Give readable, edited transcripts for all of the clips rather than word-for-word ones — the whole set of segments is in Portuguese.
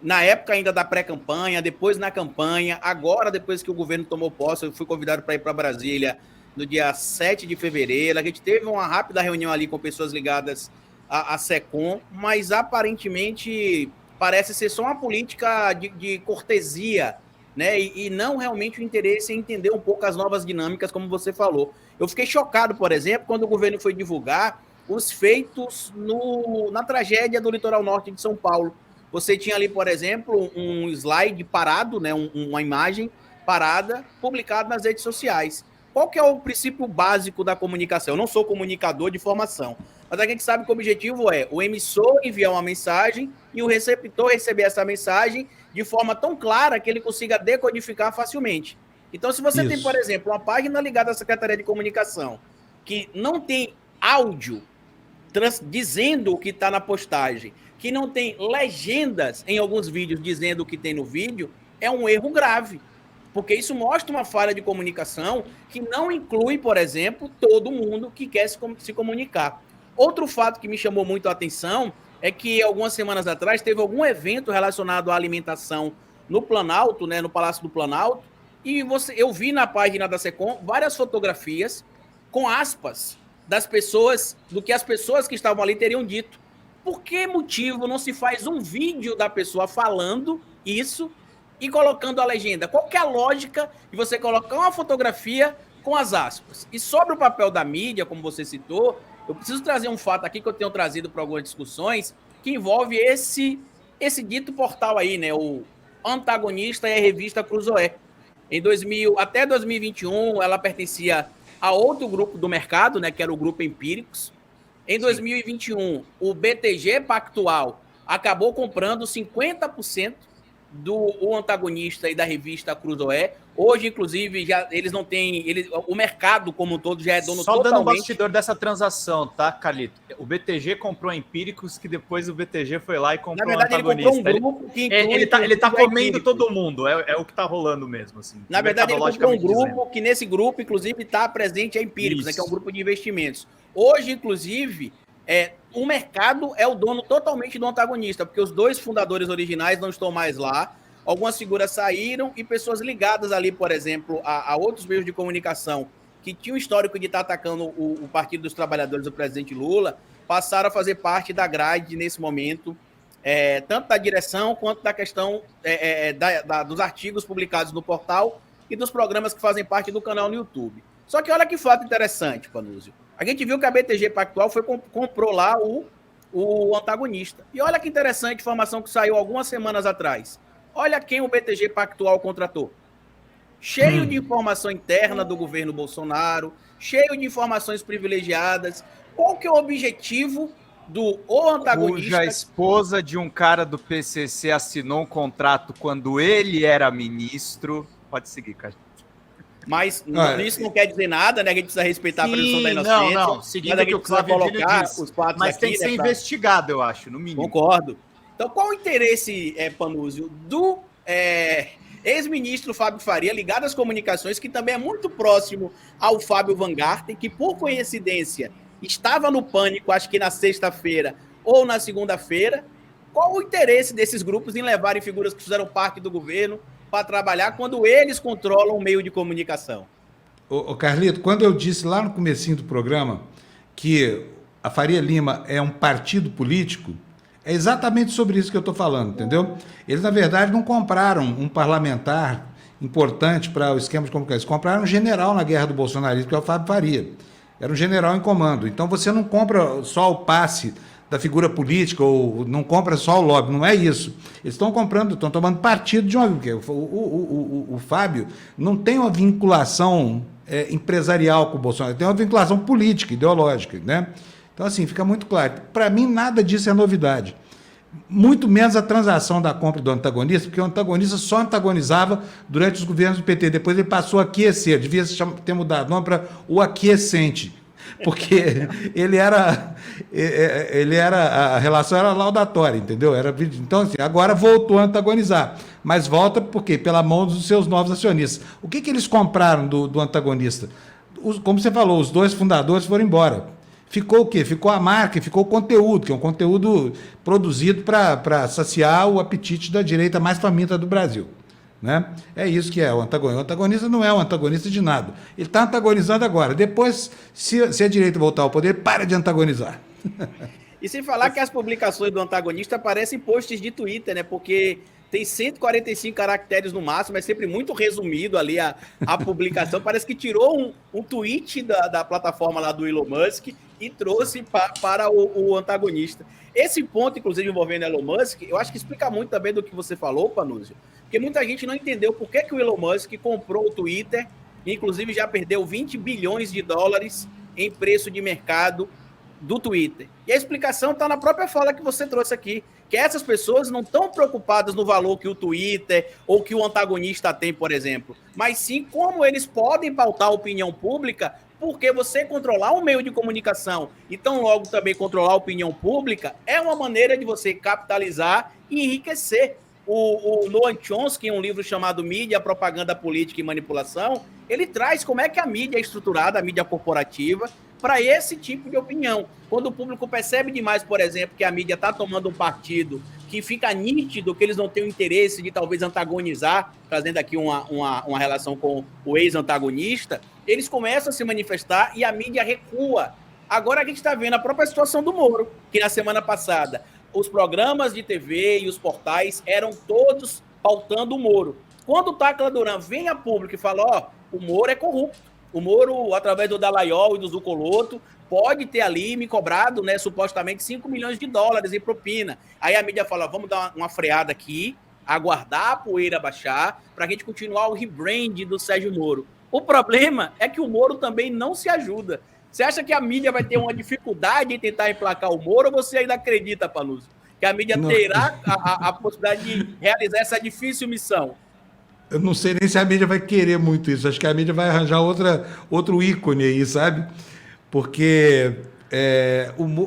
na época ainda da pré-campanha, depois na campanha, agora depois que o governo tomou posse, eu fui convidado para ir para Brasília no dia 7 de fevereiro, a gente teve uma rápida reunião ali com pessoas ligadas à SECOM, mas aparentemente parece ser só uma política de cortesia, né? E não realmente o interesse em entender um pouco as novas dinâmicas, como você falou. Eu fiquei chocado, por exemplo, quando o governo foi divulgar os feitos na tragédia do litoral norte de São Paulo. Você tinha ali, por exemplo, um slide parado, né, uma imagem parada, publicada nas redes sociais. Qual que é o princípio básico da comunicação? Eu não sou comunicador de formação, mas a gente sabe que o objetivo é o emissor enviar uma mensagem e o receptor receber essa mensagem de forma tão clara que ele consiga decodificar facilmente. Então, se você tem, por exemplo, uma página ligada à Secretaria de Comunicação que não tem áudio dizendo o que está na postagem, que não tem legendas em alguns vídeos dizendo o que tem no vídeo, é um erro grave. Porque isso mostra uma falha de comunicação que não inclui, por exemplo, todo mundo que quer se comunicar. Outro fato que me chamou muito a atenção é que algumas semanas atrás teve algum evento relacionado à alimentação no Planalto, né, no Palácio do Planalto, e eu vi na página da SECOM várias fotografias com aspas das pessoas, do que as pessoas que estavam ali teriam dito. Por que motivo não se faz um vídeo da pessoa falando isso e colocando a legenda? Qual que é a lógica de você colocar uma fotografia com as aspas? E sobre o papel da mídia, como você citou, eu preciso trazer um fato aqui que eu tenho trazido para algumas discussões, que envolve esse dito portal aí, né? O Antagonista e a revista Cruzoé. Até 2021, ela pertencia a outro grupo do mercado, né, que era o Grupo Empíricos. Em 2021, o BTG Pactual acabou comprando 50% do Antagonista e da revista Cruzoé. Hoje, inclusive, já eles não têm... o mercado como um todo já é dono totalmente... Só dando um bastidor dessa transação, tá, Carlito? O BTG comprou a Empíricos, que depois o BTG foi lá e comprou o Antagonista. Ele comprou um grupo que ele tá comendo todo mundo, é o que tá rolando mesmo. Assim, na verdade, ele comprou um grupo que nesse grupo, inclusive, está presente a Empíricos, né, que é um grupo de investimentos. Hoje, inclusive, o mercado é o dono totalmente do Antagonista, porque os dois fundadores originais não estão mais lá. Algumas figuras saíram e pessoas ligadas ali, por exemplo, a outros meios de comunicação que tinham histórico de estar atacando o Partido dos Trabalhadores do presidente Lula, passaram a fazer parte da grade nesse momento, tanto da direção quanto da questão dos artigos publicados no portal e dos programas que fazem parte do canal no YouTube. Só que olha que fato interessante, Panúzio. A gente viu que a BTG Pactual comprou lá o Antagonista. E olha que interessante informação que saiu algumas semanas atrás. Olha quem o BTG Pactual contratou. Cheio de informação interna do governo Bolsonaro, cheio de informações privilegiadas. Qual que é o objetivo do Antagonista? Cuja esposa de um cara do PCC assinou um contrato quando ele era ministro. Pode seguir, cara. Mas isso não quer dizer nada, né? A gente precisa respeitar a presunção da inocência. Não. Seguindo o que o Cláudio colocar os fatos mas aqui, tem que ser investigado, eu acho, no mínimo. Concordo. Então, qual o interesse, Panúzio, do ex-ministro Fábio Faria, ligado às comunicações, que também é muito próximo ao Fábio Van Garten, que, por coincidência, estava no Pânico, acho que na sexta-feira ou na segunda-feira? Qual o interesse desses grupos em levarem figuras que fizeram parte do governo para trabalhar quando eles controlam o meio de comunicação? Carlito, quando eu disse lá no comecinho do programa que a Faria Lima é um partido político, é exatamente sobre isso que eu estou falando, entendeu? Eles, na verdade, não compraram um parlamentar importante para o esquema de comunicação. Eles compraram um general na guerra do bolsonarismo, que é o Fábio Faria. Era um general em comando. Então, você não compra só o passe da figura política ou não compra só o lobby, não é isso. Eles estão tomando partido de uma... O Fábio não tem uma vinculação empresarial com o Bolsonaro, tem uma vinculação política, ideológica, né? Então, assim, fica muito claro. Para mim, nada disso é novidade. Muito menos a transação da compra do Antagonista, porque o Antagonista só antagonizava durante os governos do PT. Depois ele passou a aquecer, devia ter mudado o nome para o Aquecente, porque a relação era laudatória, entendeu? Então, assim, agora voltou a antagonizar. Mas volta por quê? Pela mão dos seus novos acionistas. O que eles compraram do Antagonista? Como você falou, os dois fundadores foram embora. ficou o quê? Ficou a marca, ficou o conteúdo, que é um conteúdo produzido para saciar o apetite da direita mais faminta do Brasil. Né? É isso que é o antagonista. O antagonista não é um antagonista de nada. Ele está antagonizando agora. Depois, se a direita voltar ao poder, para de antagonizar. E sem falar que as publicações do antagonista parecem posts de Twitter, né? Porque tem 145 caracteres no máximo, é sempre muito resumido ali a publicação. Parece que tirou um tweet da plataforma lá do Elon Musk e trouxe para o antagonista. Esse ponto, inclusive, envolvendo Elon Musk, eu acho que explica muito também do que você falou, Panúzio, porque muita gente não entendeu por que o Elon Musk comprou o Twitter, e inclusive já perdeu 20 bilhões de dólares em preço de mercado do Twitter. E a explicação está na própria fala que você trouxe aqui, que essas pessoas não estão preocupadas no valor que o Twitter ou que o antagonista tem, por exemplo, mas sim como eles podem pautar a opinião pública, porque você controlar um meio de comunicação e tão logo também controlar a opinião pública é uma maneira de você capitalizar e enriquecer. O Noam Chomsky, em um livro chamado Mídia, Propaganda Política e Manipulação, ele traz como é que a mídia é estruturada, a mídia corporativa, para esse tipo de opinião. Quando o público percebe demais, por exemplo, que a mídia está tomando um partido que fica nítido que eles não têm o interesse de talvez antagonizar, trazendo aqui uma relação com o ex-antagonista, eles começam a se manifestar e a mídia recua. Agora a gente está vendo a própria situação do Moro, que na semana passada os programas de TV e os portais eram todos pautando o Moro. Quando o Tacla Duran vem a público e fala, o Moro é corrupto, o Moro, através do Dallagnol e do Zucoloto, pode ter ali me cobrado, né, supostamente 5 milhões de dólares em propina. Aí a mídia fala, vamos dar uma freada aqui, aguardar a poeira baixar, para a gente continuar o rebrand do Sérgio Moro. O problema é que o Moro também não se ajuda. Você acha que a mídia vai ter uma dificuldade em tentar emplacar o Moro, ou você ainda acredita, Panúzio, que a mídia terá a possibilidade de realizar essa difícil missão? Eu não sei nem se a mídia vai querer muito isso. Acho que a mídia vai arranjar outro ícone aí, sabe? Porque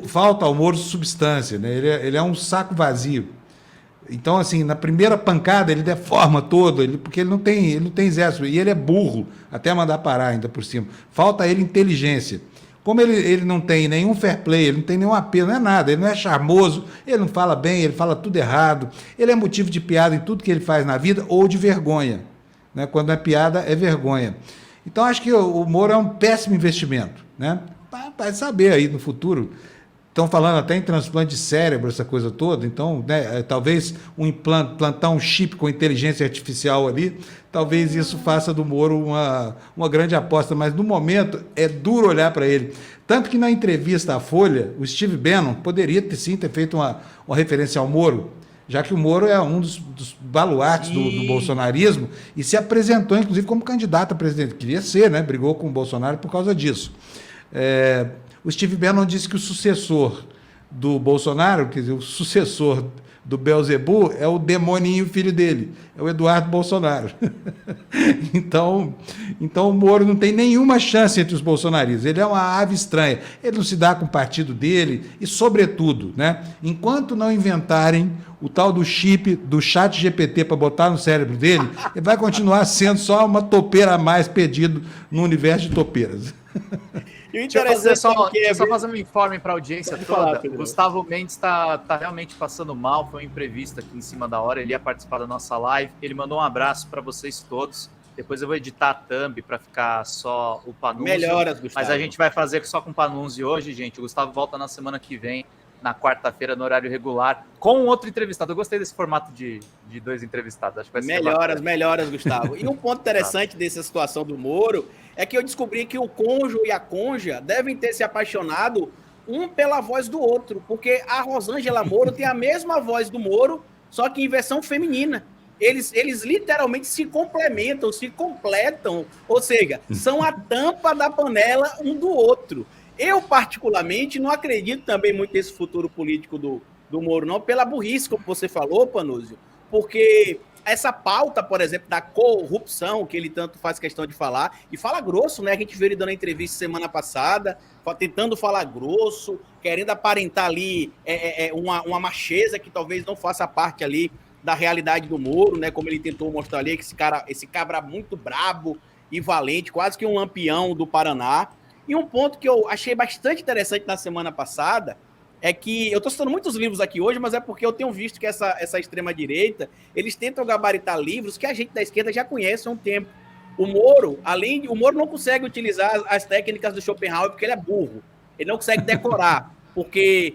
falta ao Moro substância, né? Ele é um saco vazio. Então, assim, na primeira pancada ele deforma todo, porque ele não tem exército. E ele é burro, até mandar parar ainda por cima. Falta a ele inteligência. Como ele não tem nenhum fair play, ele não tem nenhum apelo, não é nada, ele não é charmoso, ele não fala bem, ele fala tudo errado, ele é motivo de piada em tudo que ele faz na vida ou de vergonha. Né? Quando é piada, é vergonha. Então, acho que o Moro é um péssimo investimento. Né? Vai saber aí no futuro. Estão falando até em transplante de cérebro, essa coisa toda. Então, né, talvez plantar um chip com inteligência artificial ali, talvez isso faça do Moro uma grande aposta. Mas, no momento, é duro olhar para ele. Tanto que, na entrevista à Folha, o Steve Bannon poderia sim ter feito uma referência ao Moro, já que o Moro é um dos baluartes do bolsonarismo e se apresentou, inclusive, como candidato a presidente. Queria ser, né? Brigou com o Bolsonaro por causa disso. O Steve Bannon disse que o sucessor do Bolsonaro, quer dizer, o sucessor do Beelzebub é o demoninho filho dele, é o Eduardo Bolsonaro. Então o Moro não tem nenhuma chance entre os bolsonaristas, ele é uma ave estranha, ele não se dá com o partido dele e, sobretudo, né, enquanto não inventarem o tal do chip do chat GPT para botar no cérebro dele, ele vai continuar sendo só uma topeira a mais pedido no universo de topeiras. Deixa eu só fazer um informe para a audiência toda. O Gustavo Mendes está realmente passando mal, foi um imprevisto aqui em cima da hora, ele ia participar da nossa live, ele mandou um abraço para vocês todos, depois eu vou editar a thumb para ficar só o Panunzi. Melhoras, Gustavo. Mas a gente vai fazer só com o Panunzi hoje, gente, o Gustavo volta na semana que vem, na quarta-feira, no horário regular, com outro entrevistado. Eu gostei desse formato de 2 entrevistados. Acho que vai ser melhoras, Gustavo. E um ponto interessante dessa situação do Moro é que eu descobri que o cônjuge e a cônjuge devem ter se apaixonado um pela voz do outro, porque a Rosângela Moro tem a mesma voz do Moro, só que em versão feminina. Eles literalmente se complementam, se completam, ou seja, são a tampa da panela um do outro. Eu, particularmente, não acredito também muito nesse futuro político do Moro, não, pela burrice, como você falou, Panúzio, porque essa pauta, por exemplo, da corrupção, que ele tanto faz questão de falar, e fala grosso, né? A gente viu ele dando entrevista semana passada, tentando falar grosso, querendo aparentar ali uma macheza que talvez não faça parte ali da realidade do Moro, né? Como ele tentou mostrar ali, que esse cabra muito brabo e valente, quase que um lampião do Paraná. E um ponto que eu achei bastante interessante na semana passada é que eu estou citando muitos livros aqui hoje, mas é porque eu tenho visto que essa extrema-direita, eles tentam gabaritar livros que a gente da esquerda já conhece há um tempo. O Moro não consegue utilizar as técnicas do Schopenhauer porque ele é burro. Ele não consegue decorar, porque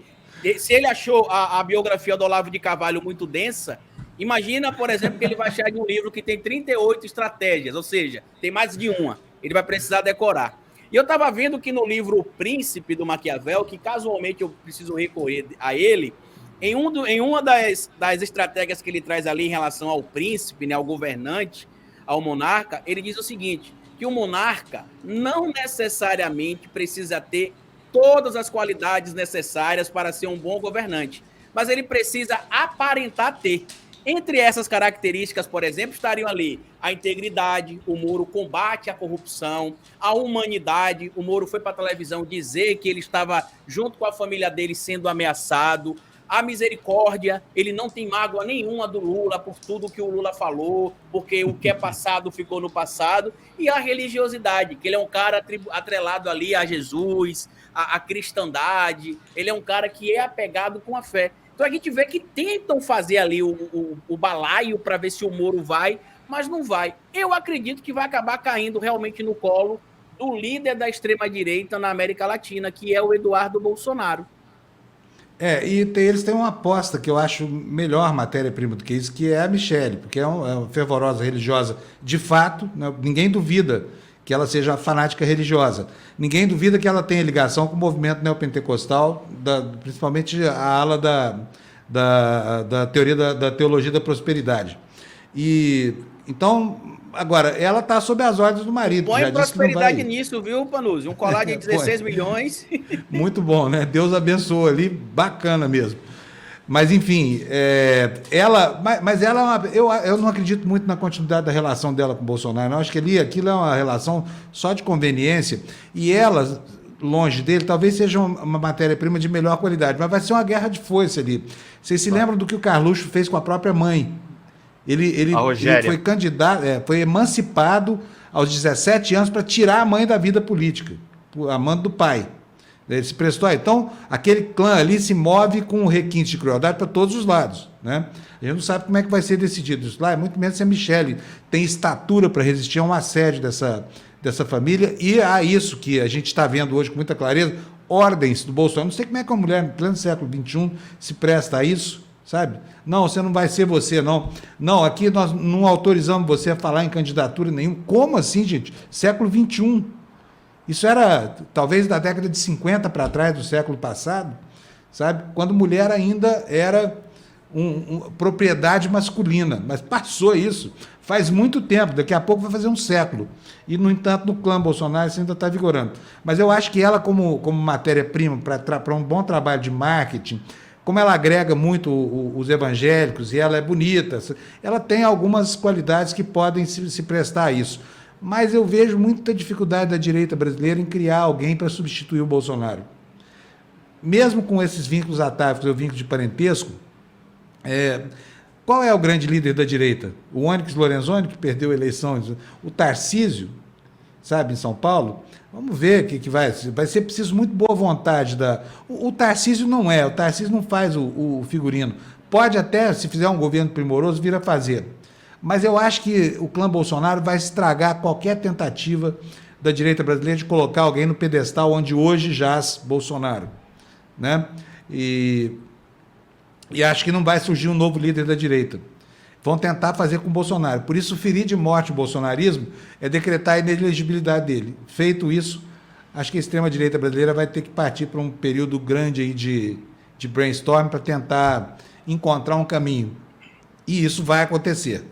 se ele achou a biografia do Olavo de Carvalho muito densa, imagina, por exemplo, que ele vai achar de um livro que tem 38 estratégias, ou seja, tem mais de uma. Ele vai precisar decorar. E eu estava vendo que no livro O Príncipe, do Maquiavel, que casualmente eu preciso recorrer a ele, em uma das estratégias que ele traz ali em relação ao príncipe, né, ao governante, ao monarca, ele diz o seguinte, que o monarca não necessariamente precisa ter todas as qualidades necessárias para ser um bom governante, mas ele precisa aparentar ter. Entre essas características, por exemplo, estariam ali a integridade, o Moro combate a corrupção, a humanidade, o Moro foi para a televisão dizer que ele estava junto com a família dele sendo ameaçado, a misericórdia, ele não tem mágoa nenhuma do Lula por tudo que o Lula falou, porque o que é passado ficou no passado, e a religiosidade, que ele é um cara atrelado ali a Jesus, a cristandade, ele é um cara que é apegado com a fé. Então a gente vê que tentam fazer ali o balaio para ver se o Moro vai, mas não vai. Eu acredito que vai acabar caindo realmente no colo do líder da extrema-direita na América Latina, que é o Eduardo Bolsonaro. Eles têm uma aposta que eu acho melhor matéria-prima do que isso, que é a Michelle, porque é uma fervorosa religiosa de fato, né? Ninguém duvida que ela seja fanática religiosa. Ninguém duvida que ela tenha ligação com o movimento neopentecostal, principalmente a ala da teoria da teologia da prosperidade. E então, agora, ela está sob as ordens do marido. Põe já prosperidade nisso, viu, Panuzzi? Um colar de 16 milhões. Muito bom, né? Deus abençoou ali, bacana mesmo. Mas, enfim, ela eu não acredito muito na continuidade da relação dela com o Bolsonaro. Eu acho que aquilo é uma relação só de conveniência. E ela, longe dele, talvez seja uma matéria-prima de melhor qualidade. Mas vai ser uma guerra de foice ali. Vocês se lembram do que o Carluxo fez com a própria mãe? Ele foi candidato, foi emancipado aos 17 anos para tirar a mãe da vida política, amando do pai. Ele se prestou. Então, aquele clã ali se move com um requinte de crueldade para todos os lados, né? A gente não sabe como é que vai ser decidido isso lá, muito menos se a Michelle tem estatura para resistir a um assédio dessa família e a isso que a gente está vendo hoje com muita clareza, ordens do Bolsonaro. Não sei como é que uma mulher no pleno século XXI se presta a isso, sabe? Não, você não vai ser você, não. Não, aqui nós não autorizamos você a falar em candidatura nenhuma. Como assim, gente? Século XXI. Isso era, talvez, da década de 50 para trás do século passado, sabe? Quando mulher ainda era propriedade masculina. Mas passou isso. Faz muito tempo, daqui a pouco vai fazer um século. E, no entanto, no clã Bolsonaro isso ainda está vigorando. Mas eu acho que ela, como matéria-prima para um bom trabalho de marketing, como ela agrega muito os evangélicos e ela é bonita, ela tem algumas qualidades que podem se prestar a isso. Mas eu vejo muita dificuldade da direita brasileira em criar alguém para substituir o Bolsonaro. Mesmo com esses vínculos atávicos ou vínculos de parentesco, qual é o grande líder da direita? O Onyx Lorenzoni, que perdeu a eleição, o Tarcísio, sabe, em São Paulo? Vamos ver o que vai ser preciso muito boa vontade. O Tarcísio o Tarcísio não faz o figurino. Pode até, se fizer um governo primoroso, vir a fazer. Mas eu acho que o clã Bolsonaro vai estragar qualquer tentativa da direita brasileira de colocar alguém no pedestal onde hoje jaz Bolsonaro, né? E acho que não vai surgir um novo líder da direita. Vão tentar fazer com o Bolsonaro. Por isso, ferir de morte o bolsonarismo é decretar a inelegibilidade dele. Feito isso, acho que a extrema-direita brasileira vai ter que partir para um período grande aí de brainstorm para tentar encontrar um caminho. E isso vai acontecer.